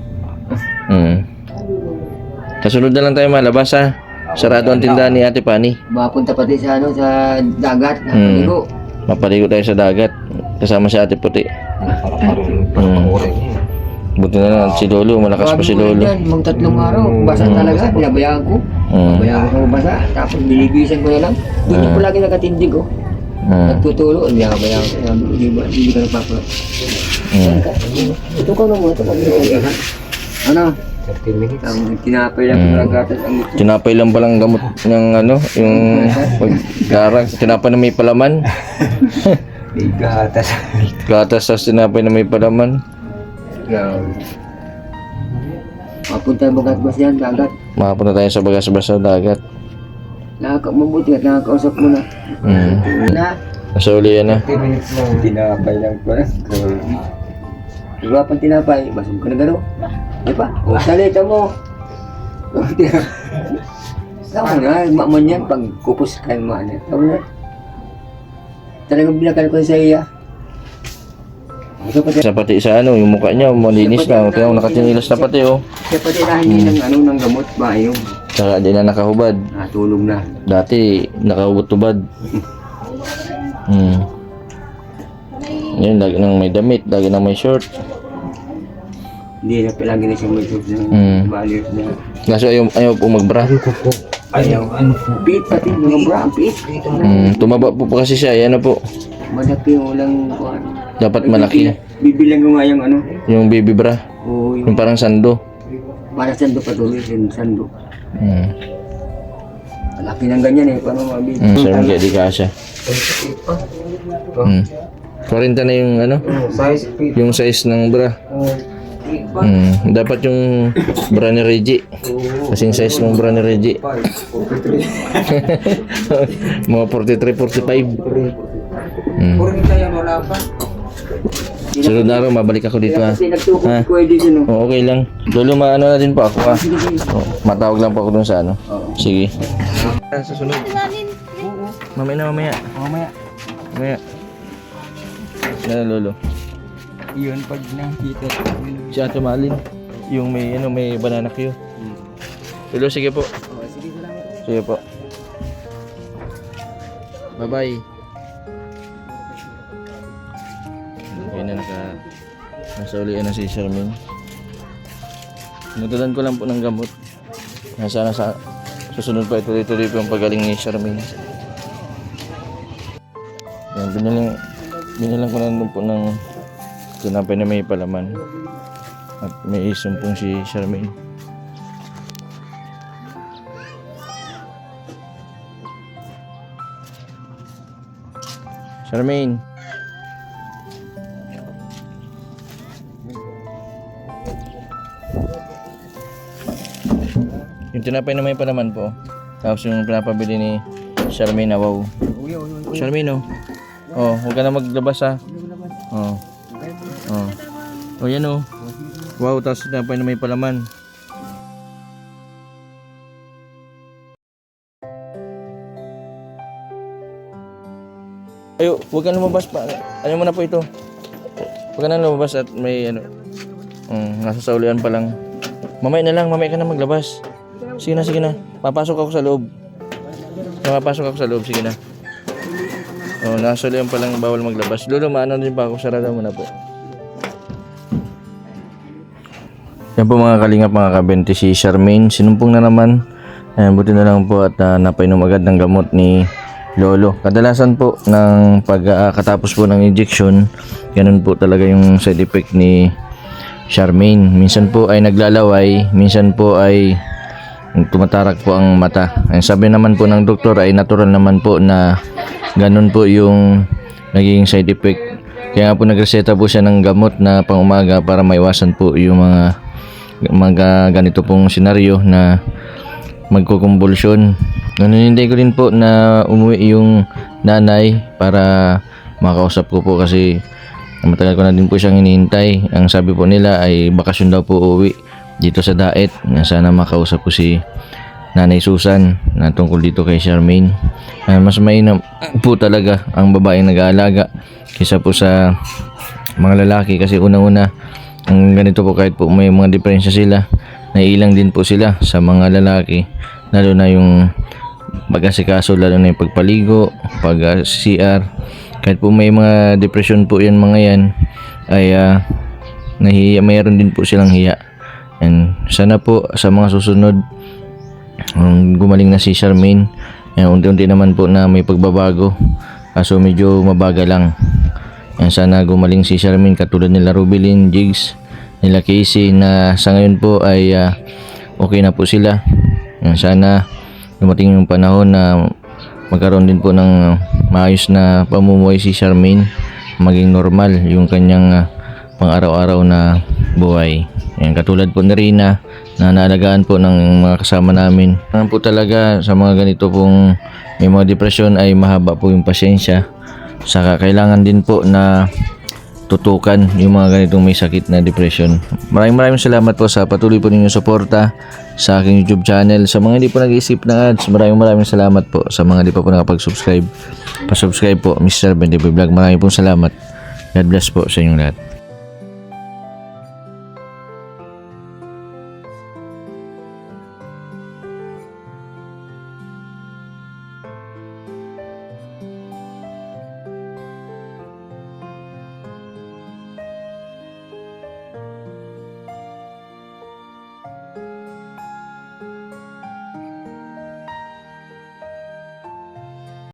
A: Kasunod na lang tayo malabas ha. Sarado ang tindahan ni Ate Pani.
B: Mapunta pati sa ano, sa dagat. Nakaligo.
A: Mapaligo tayo sa dagat. Kasama si Ate Puti. Buti na lang si Lolo. Malakas pa si Lolo.
B: Mga 3 araw. Basa talaga. Pinabayaan ko. Pinabayaan ko sa basa. Tapos binibisan ko na lang. Doon ko lagi nakatindig ko. Nagtutulo. Pinabayaan ko. Hindi ka nagpapala. Ito ka naman. Ano? 13 minutes. Ang tinapay lang ng gatas.
A: Tinapay lang palang gamot ng ano, yung paggarang. Tinapay na may palaman.
B: Gatas.
A: Gatas sa tinapay na may palaman.
B: Mapunta yung bagat-bas yan, dagat.
A: Makapunta tayo sa bagas-bas sa dagat.
B: Mabuti at nakakausap mo na. Na?
A: Nasa uli yan na.
B: 10 minutes lang. Tinapay lang pa. Diba pang tinapay? Basog ka na gano'n? Di ba? O, salita mo. Tama na, maman yan. Pag kupos kayo maan yan. Tama na. Talagang binakal ko sa iya.
A: Sa pati sa ano, yung mukha niya, malinis na. Kaya nakatinilas na pati oh.
B: Siya pati na hindi ng ano, ng gamot ba yung
A: Saka di na nakahubad.
B: natulog na.
A: Dati, nakahubad-tubad. Ngayon, lagi nang may damit, lagi nang may short.
B: Hindi na palagi na siya may tubos ng values na.
A: Kaso ayaw po magbra.
B: Ayaw, ano po? Pit pati, mga bra, pit.
A: Tumaba po kasi siya, yan na po.
B: Malaki yung ulang kuhan.
A: Dapat malaki.
B: Bibilang ko nga yung ano.
A: Yung baby bra.
B: O
A: Yung parang sando.
B: para sando patuloy, yung sando. Malaki ng ganyan eh, paano mabili?
A: Sir, kaya di kasha. 40 na yung ano,
B: Size fit.
A: yung size ng bra. Dapat yung bra ni Reggie. Kasing size ng bra ni Reggie. Mga 43, 45.
B: Puro tayo wala pa.
A: Sunod na araw, mabalik ako dito ha.
B: Kasi nagtukok
A: Ha?
B: ko dito no.
A: Oo, okay lang. Lolo, maano na din po ako ha. Oh, matawag lang po ako dun sa ano. Sige. Sa sunod. Mamaya na, mamaya.
B: Mamaya.
A: Mamaya. Na Lolo.
B: Yun pag nakita.
A: Si Ate Malin. Yung may ano, may banana queue. Lolo, sige po.
B: Sige, salamat.
A: Sige po. Bye-bye. Okay na nasa ulian na si Charmaine. Nagdadan ko lang po ng gamot. Sana sa susunod pa ituloy-tuloy po yung pagaling ni Charmaine. Yan, binilang ko na doon po ng tinapay na may palaman. At may isumpong si Charmaine. Charmaine. Yung tinapay na may palaman po. Tapos yung pinapabili ni Charmaine na wow. Charmaine oh. Oh, huwag ka na maglabas ha. Oh. Oh. Oh, yan oh. Wow, tapos tinapay na may palaman. Ayo, huwag ka lumabas pa. Ano mo na po ito? Huwag ka na lumabas at may ano. Nasa saulian pa lang. Mamaya na lang, mamaya ka na maglabas. Sige na, sige na. Papasok ako sa loob. Papasok ako sa loob, sige na. Oh, nasa liyan palang bawal maglabas. Lolo, maano din pa ako. Sarado mo na po. Yan po mga kalingap, mga kabente, si Charmaine. Sinumpong na naman. Ayan, buti na lang po at napainom agad ng gamot ni Lolo. Kadalasan po ng pagkatapos po ng injection, ganun po talaga yung side effect ni Charmaine. Minsan po ay naglalaway, minsan po ay tumatarak po ang mata. Ang sabi naman po ng doktor ay natural naman po na ganun po yung naging side effect. Kaya nga po nagreseta po siya ng gamot na pang umaga para maiwasan po yung mga ganito pong senaryo na magkukumbulsyon. Naniniintay ko din po na umuwi yung nanay para makausap ko po kasi matagal ko na din po siyang hinihintay. Ang sabi po nila ay bakasyon daw po uwi dito sa Daet. Sana makausap ko si Nanay Susan na tungkol dito kay Charmaine. Mas mainam po talaga ang babaeng nag-aalaga kaysa po sa mga lalaki kasi unang-una ang ganito po kahit po may mga diferensya sila, naiilang din po sila sa mga lalaki, lalo na yung pag-asikaso, lalo na yung pagpaligo, pag-CR. Kahit po may mga depression po yan mga yan ay nahiya, mayroon din po silang hiya. And sana po sa mga susunod gumaling na si Charmaine. Unti-unti naman po na may pagbabago, kaso medyo mabaga lang. Sana gumaling si Charmaine katulad nila Rubilin, Jigs, nila Casey na sa ngayon po ay okay na po sila. Sana dumating yung panahon na magkaroon din po ng maayos na pamumuhay si Charmaine, maging normal yung kanyang pang araw-araw na buhay. Katulad po ni Rina na naalagaan po ng mga kasama namin. Ano po talaga sa mga ganito pong may mga depresyon ay mahaba po yung pasensya. Saka kailangan din po na tutukan yung mga ganitong may sakit na depression. Maraming salamat po sa patuloy po ninyong suporta sa aking YouTube channel. Sa mga hindi po nag-iisip ng ads, maraming salamat po. Sa mga hindi pa po nakapag-subscribe, pa-subscribe po Mr. 20 Vlog. Maraming salamat. God bless po sa inyong lahat.